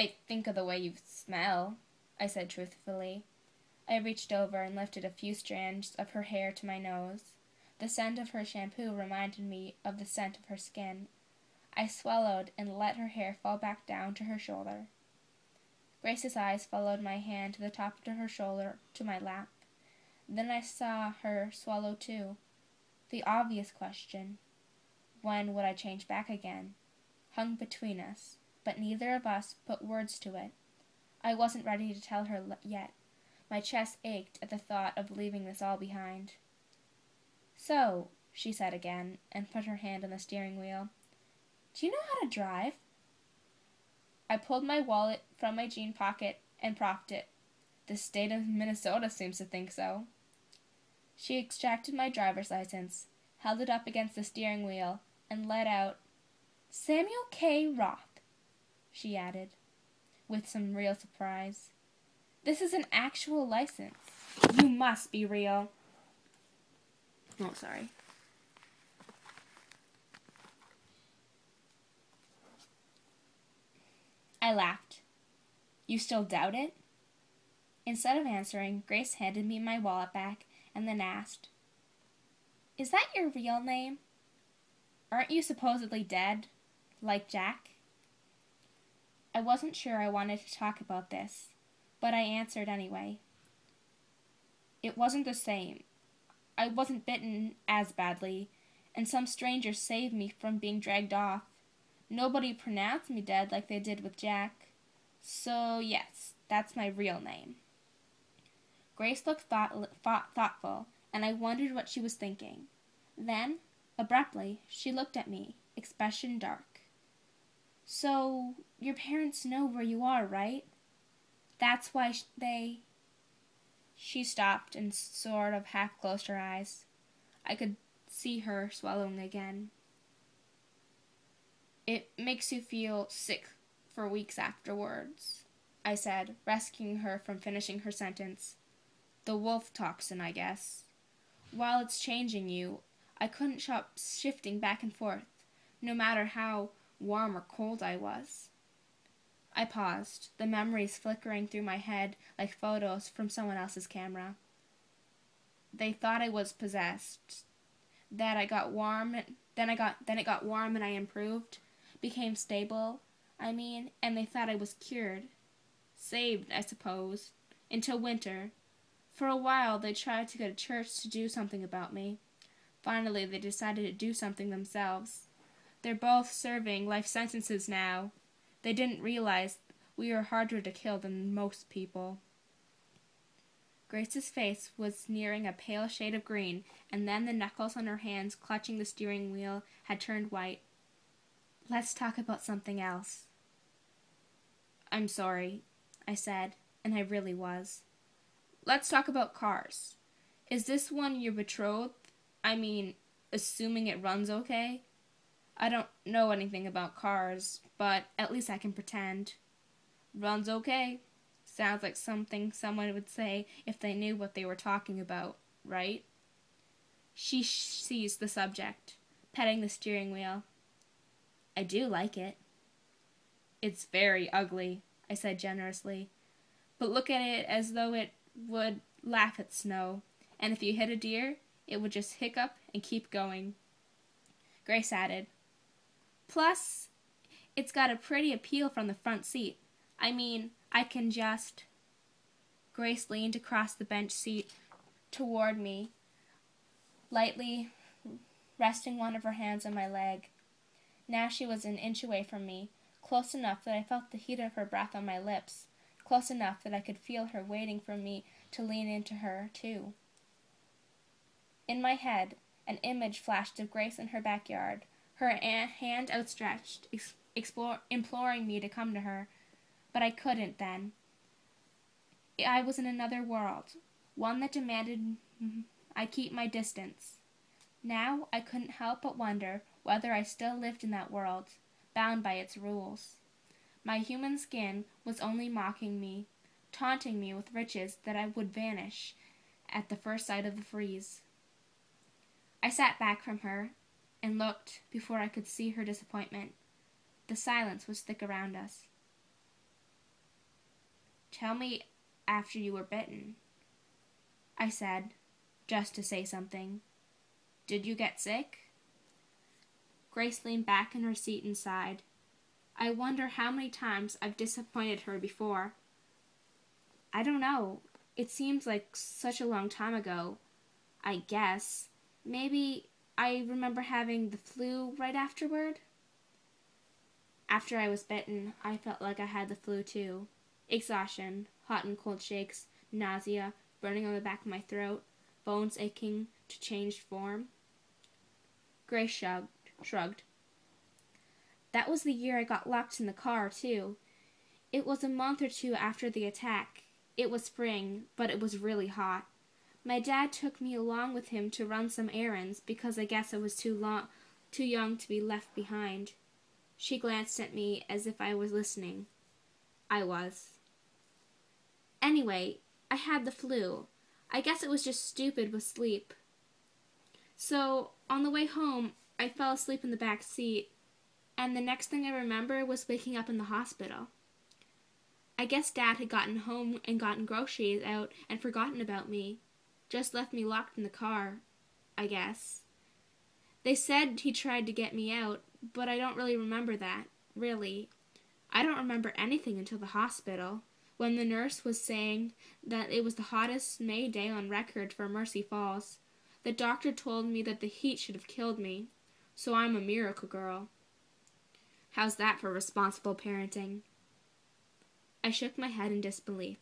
I think of the way you smell, I said truthfully. I reached over and lifted a few strands of her hair to my nose. The scent of her shampoo reminded me of the scent of her skin. I swallowed and let her hair fall back down to her shoulder. Grace's eyes followed my hand to the top of her shoulder to my lap. Then I saw her swallow too. The obvious question, when would I change back again, hung between us, but neither of us put words to it. I wasn't ready to tell her yet. My chest ached at the thought of leaving this all behind. So, she said again, and put her hand on the steering wheel. Do you know how to drive? I pulled my wallet from my jean pocket and propped it. The state of Minnesota seems to think so. She extracted my driver's license, held it up against the steering wheel, and let out, Samuel K. Roth, she added, with some real surprise. This is an actual license. You must be real. Oh, sorry. I laughed. You still doubt it? Instead of answering, Grace handed me my wallet back and then asked, Is that your real name? Aren't you supposedly dead, like Jack? I wasn't sure I wanted to talk about this, but I answered anyway. It wasn't the same. I wasn't bitten as badly, and some stranger saved me from being dragged off. Nobody pronounced me dead like they did with Jack. So, yes, that's my real name. Grace looked thoughtful, and I wondered what she was thinking. Then, abruptly, she looked at me, expression dark. So, your parents know where you are, right? That's why they... She stopped and sort of half closed her eyes. I could see her swallowing again. It makes you feel sick for weeks afterwards, I said, rescuing her from finishing her sentence. The wolf toxin, I guess. While it's changing you, I couldn't stop shifting back and forth, no matter how warm or cold I was. I paused, the memories flickering through my head like photos from someone else's camera. They thought I was possessed. That I got warm, then it got warm and I improved, became stable, and they thought I was cured. Saved, I suppose, until winter. For a while they tried to get a church to do something about me. Finally they decided to do something themselves. They're both serving life sentences now. They didn't realize we were harder to kill than most people. Grace's face was nearing a pale shade of green, and then the knuckles on her hands clutching the steering wheel had turned white. Let's talk about something else. I'm sorry, I said, and I really was. Let's talk about cars. Is this one your betrothed? Assuming it runs okay? I don't know anything about cars, but at least I can pretend. Runs okay. Sounds like something someone would say if they knew what they were talking about, right? She seized the subject, petting the steering wheel. I do like it. It's very ugly, I said generously. But look at it as though it would laugh at snow, and if you hit a deer, it would just hiccup and keep going. Grace added, Plus, it's got a pretty appeal from the front seat. I can just... Grace leaned across the bench seat toward me, lightly resting one of her hands on my leg. Now she was an inch away from me, close enough that I felt the heat of her breath on my lips, close enough that I could feel her waiting for me to lean into her, too. In my head, an image flashed of Grace in her backyard, her hand outstretched, imploring me to come to her. But I couldn't then. I was in another world, one that demanded I keep my distance. Now I couldn't help but wonder whether I still lived in that world, bound by its rules. My human skin was only mocking me, taunting me with riches that I would vanish at the first sight of the freeze. I sat back from her and looked before I could see her disappointment. The silence was thick around us. Tell me after you were bitten, I said, just to say something. Did you get sick? Grace leaned back in her seat and sighed. I wonder how many times I've disappointed her before. I don't know. It seems like such a long time ago. I guess. Maybe I remember having the flu right afterward. After I was bitten, I felt like I had the flu too. Exhaustion, hot and cold shakes, nausea, burning on the back of my throat, bones aching to changed form. Grace shrugged. That was the year I got locked in the car, too. It was a month or two after the attack. It was spring, but it was really hot. My dad took me along with him to run some errands because I guess I was too young to be left behind. She glanced at me as if I was listening. I was. Anyway, I had the flu. I guess it was just stupid with sleep. So, on the way home, I fell asleep in the back seat, and the next thing I remember was waking up in the hospital. I guess Dad had gotten home and gotten groceries out and forgotten about me. Just left me locked in the car, I guess. They said he tried to get me out, but I don't really remember that, really. I don't remember anything until the hospital, when the nurse was saying that it was the hottest May day on record for Mercy Falls. The doctor told me that the heat should have killed me, so I'm a miracle girl. How's that for responsible parenting? I shook my head in disbelief.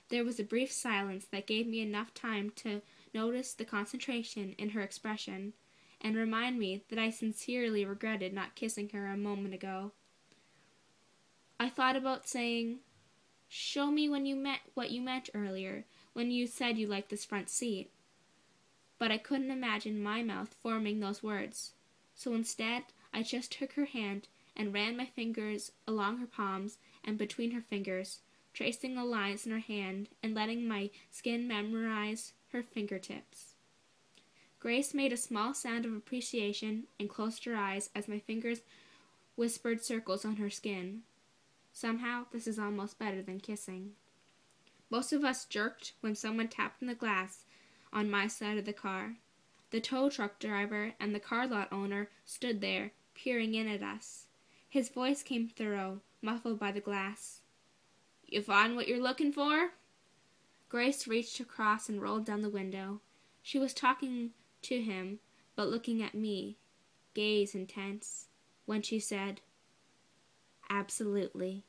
There was a brief silence that gave me enough time to notice the concentration in her expression and remind me that I sincerely regretted not kissing her a moment ago. I thought about saying, "Show me when you meant what you meant earlier, when you said you liked this front seat." But I couldn't imagine my mouth forming those words. So instead, I just took her hand and ran my fingers along her palms and between her fingers, tracing the lines in her hand and letting my skin memorize her fingertips. Grace made a small sound of appreciation and closed her eyes as my fingers whispered circles on her skin. Somehow, this is almost better than kissing. Most of us jerked when someone tapped on the glass on my side of the car. The tow truck driver and the car lot owner stood there, peering in at us. His voice came through, muffled by the glass. "You find what you're looking for?" Grace reached across and rolled down the window. She was talking to him, but looking at me, gaze intense, when she said, "Absolutely."